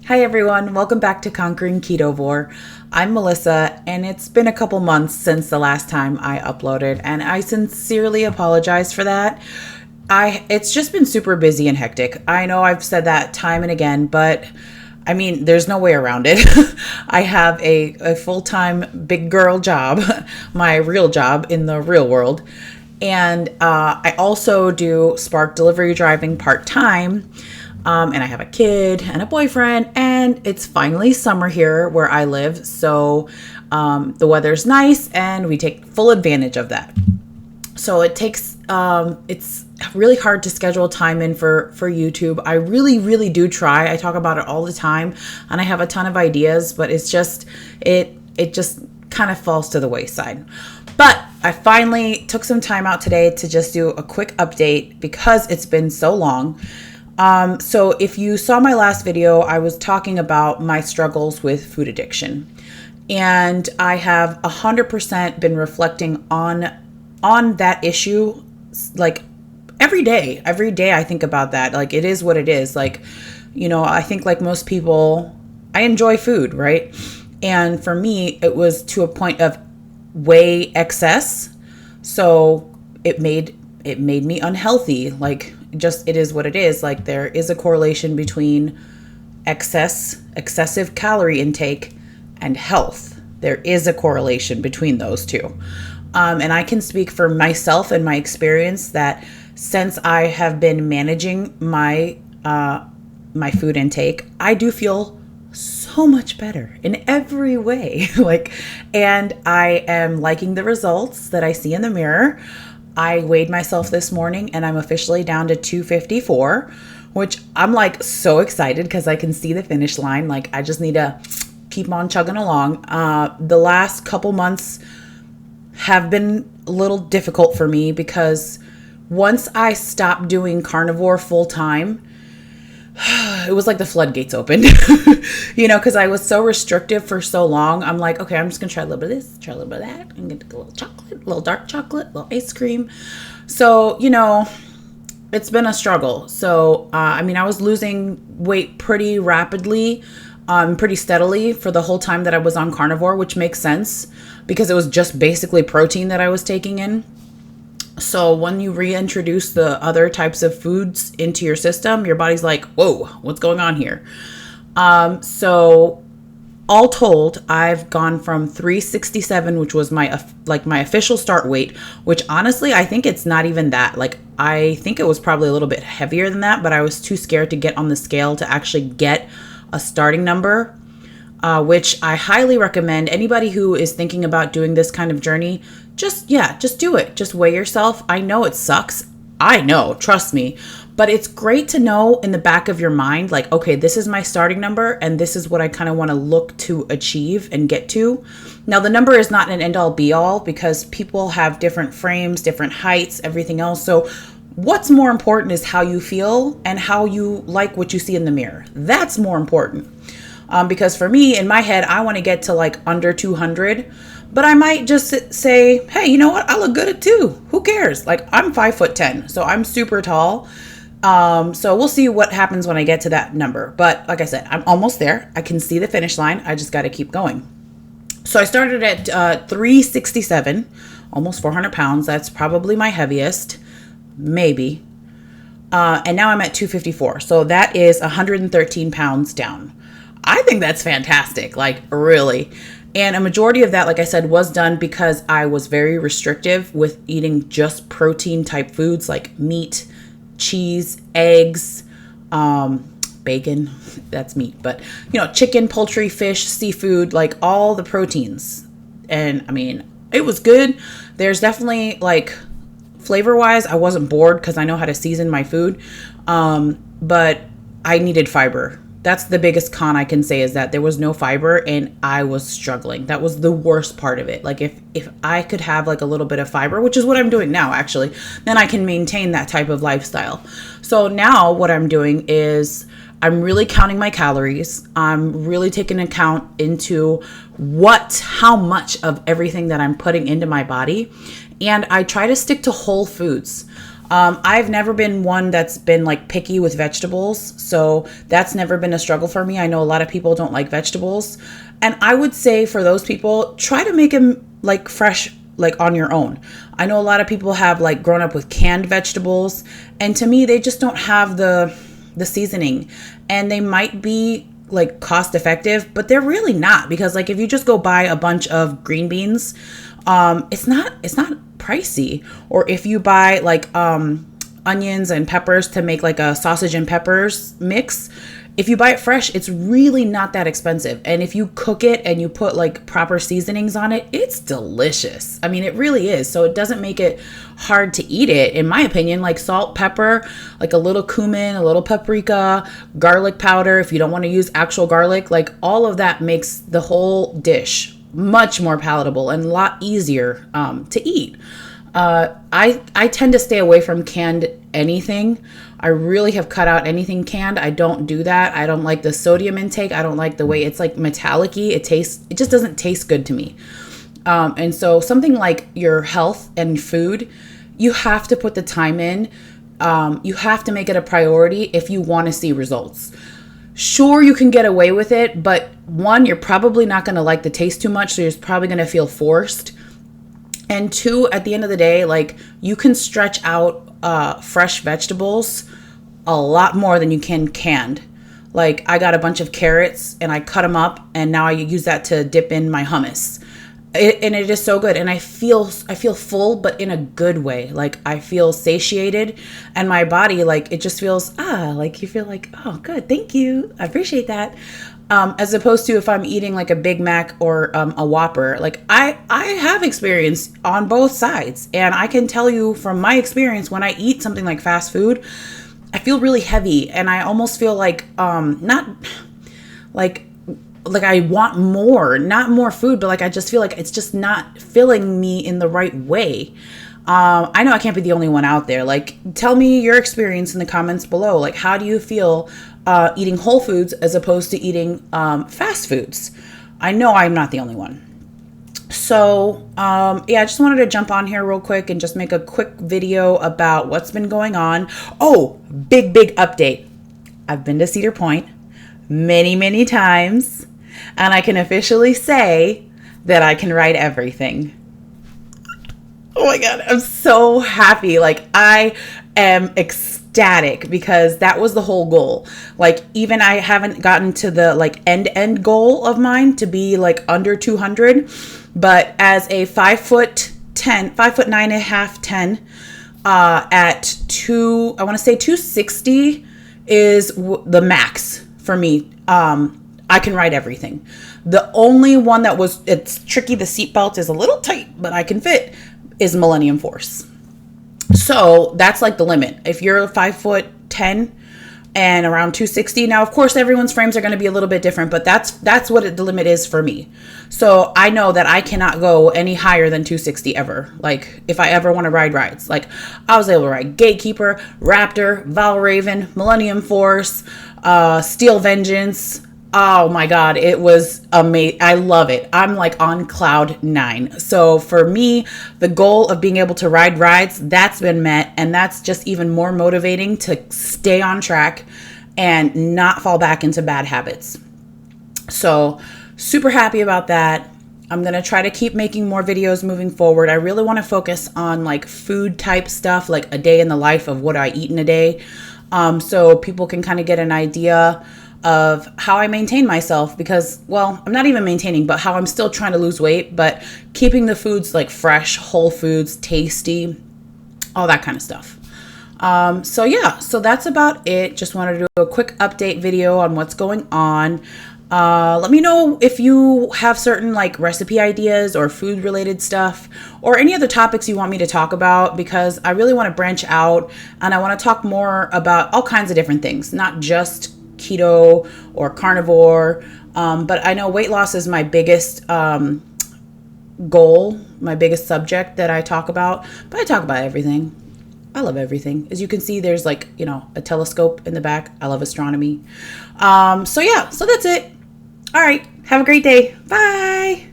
Hi everyone, welcome back to Conquering Ketovore. I'm Melissa, and it's been a couple months since the last time I uploaded, and I sincerely apologize for that. It's just been super busy and hectic. I know I've said that time and again, but I mean, there's no way around it. I have a full-time big girl job, my real job in the real world. And I also do Spark delivery driving part-time. And I have a kid and a boyfriend, and it's finally summer here where I live. So the weather's nice, and we take full advantage of that. So it's really hard to schedule time in for YouTube. I really do try. I talk about it all the time, and I have a ton of ideas, but it just kind of falls to the wayside. But I finally took some time out today to just do a quick update because it's been so long. So if you saw my last video, I was talking about my struggles with food addiction, and I have 100% been reflecting on that issue. Like every day I think about that. Like, it is what it is. Like, I think like most people, I enjoy food, right? And for me, it was to a point of way excess. So it made me unhealthy. Like, just, it is what it is. Like, there is a correlation between excessive calorie intake and health. There is a correlation between those two. And I can speak for myself and my experience that since I have been managing my food intake, I do feel so much better in every way. And I am liking the results that I see in the mirror. I weighed myself this morning and I'm officially down to 254, which I'm like so excited because I can see the finish line. Like, I just need to keep on chugging along. The last couple months have been a little difficult for me because once I stopped doing carnivore full time, it was like the floodgates opened, because I was so restrictive for so long. I'm like, okay, I'm just going to try a little bit of this, try a little bit of that. I'm going to get a little chocolate, a little dark chocolate, a little ice cream. So, it's been a struggle. So, I was losing weight pretty rapidly, pretty steadily for the whole time that I was on carnivore, which makes sense because it was just basically protein that I was taking in. So when you reintroduce the other types of foods into your system, your body's like, whoa, what's going on here? So all told, I've gone from 367, which was my official start weight, which honestly, I think it's not even that. Like, I think it was probably a little bit heavier than that, but I was too scared to get on the scale to actually get a starting number, which I highly recommend anybody who is thinking about doing this kind of journey. Just do it. Just weigh yourself. I know it sucks. I know, trust me, but it's great to know in the back of your mind, like, okay, this is my starting number and this is what I kind of want to look to achieve and get to. Now, the number is not an end all be all because people have different frames, different heights, everything else. So what's more important is how you feel and how you like what you see in the mirror. That's more important. Because for me, in my head, I want to get to like under 200, but I might just say, hey, you know what? I look good at 2. Who cares? Like, I'm 5'10", so I'm super tall. So we'll see what happens when I get to that number. But like I said, I'm almost there. I can see the finish line. I just got to keep going. So I started at 367, almost 400 pounds. That's probably my heaviest, maybe. And now I'm at 254. So that is 113 pounds down. I think that's fantastic, like, really. And a majority of that, like I said, was done because I was very restrictive with eating just protein type foods like meat, cheese, eggs, bacon, that's meat, but chicken, poultry, fish, seafood, like all the proteins. And it was good. There's definitely, like, flavor wise, I wasn't bored because I know how to season my food. But I needed fiber. That's the biggest con I can say, is that there was no fiber and I was struggling. That was the worst part of it. Like, if I could have like a little bit of fiber, which is what I'm doing now actually, then I can maintain that type of lifestyle. So now what I'm doing is I'm really counting my calories. I'm really taking account into how much of everything that I'm putting into my body. And I try to stick to whole foods. I've never been one that's been like picky with vegetables, so that's never been a struggle for me. I know a lot of people don't like vegetables, and I would say for those people, try to make them like fresh, like on your own. I know a lot of people have like grown up with canned vegetables, and to me, they just don't have the seasoning, and they might be like cost effective, but they're really not, because like if you just go buy a bunch of green beans, it's not pricey. Or if you buy like onions and peppers to make like a sausage and peppers mix, if you buy it fresh, it's really not that expensive. And if you cook it and you put like proper seasonings on it, it's delicious. I mean, it really is. So it doesn't make it hard to eat it, in my opinion. Like salt, pepper, like a little cumin, a little paprika, garlic powder, if you don't want to use actual garlic, like all of that makes the whole dish much more palatable and a lot easier to eat. I tend to stay away from canned anything. I really have cut out anything canned. I don't do that. I don't like the sodium intake. I don't like the way it's like metallic-y. It just doesn't taste good to me. And so something like your health and food, you have to put the time in. You have to make it a priority if you want to see results. Sure, you can get away with it, but one, you're probably not going to like the taste too much, so you're probably going to feel forced. And two, at the end of the day, like you can stretch out fresh vegetables a lot more than you can canned. Like I got a bunch of carrots and I cut them up, and now I use that to dip in my hummus. And it is so good, and I feel full, but in a good way. Like I feel satiated, and my body, like it just feels like you feel like, oh, good, thank you, I appreciate that. As opposed to if I'm eating like a Big Mac or a Whopper. Like I have experience on both sides, and I can tell you from my experience, when I eat something like fast food, I feel really heavy, and I almost feel like not like I want more, not more food, but like I just feel like it's just not filling me in the right way. I know I can't be the only one out there. Like, tell me your experience in the comments below. Like, how do you feel eating whole foods as opposed to eating fast foods? I know I'm not the only one. So, I just wanted to jump on here real quick and just make a quick video about what's been going on. Oh, big update. I've been to Cedar Point many, many times, and I can officially say that I can ride everything. Oh my God, I'm so happy. Like I am ecstatic, because that was the whole goal. Like even I haven't gotten to the like end goal of mine to be like under 200, but as a 5'9.5", 10, at I want to say 260 is the max for me. I can ride everything. The only one that it's tricky, the seatbelt is a little tight, but I can fit, is Millennium Force. So that's like the limit. If you're 5'10" and around 260, now of course everyone's frames are going to be a little bit different, but that's what the limit is for me. So I know that I cannot go any higher than 260 ever. Like if I ever want to ride rides, like I was able to ride Gatekeeper, Raptor, Valraven, Millennium Force, Steel Vengeance. Oh my God, it was amazing. I love it. I'm like on cloud 9. So for me, the goal of being able to ride rides, that's been met. And that's just even more motivating to stay on track and not fall back into bad habits. So super happy about that. I'm going to try to keep making more videos moving forward. I really want to focus on like food type stuff, like a day in the life of what I eat in a day. So people can kind of get an idea of how I maintain myself, because, well, I'm not even maintaining, but how I'm still trying to lose weight, but keeping the foods like fresh, whole foods, tasty, all that kind of stuff. So that's about it. Just wanted to do a quick update video on what's going on. Let me know if you have certain like recipe ideas or food related stuff or any other topics you want me to talk about, because I really want to branch out and I want to talk more about all kinds of different things, not just keto or carnivore. But I know weight loss is my biggest goal, my biggest subject that I talk about, but I talk about everything. I love everything. As you can see, there's like, a telescope in the back. I love astronomy. So that's it. All right. Have a great day. Bye.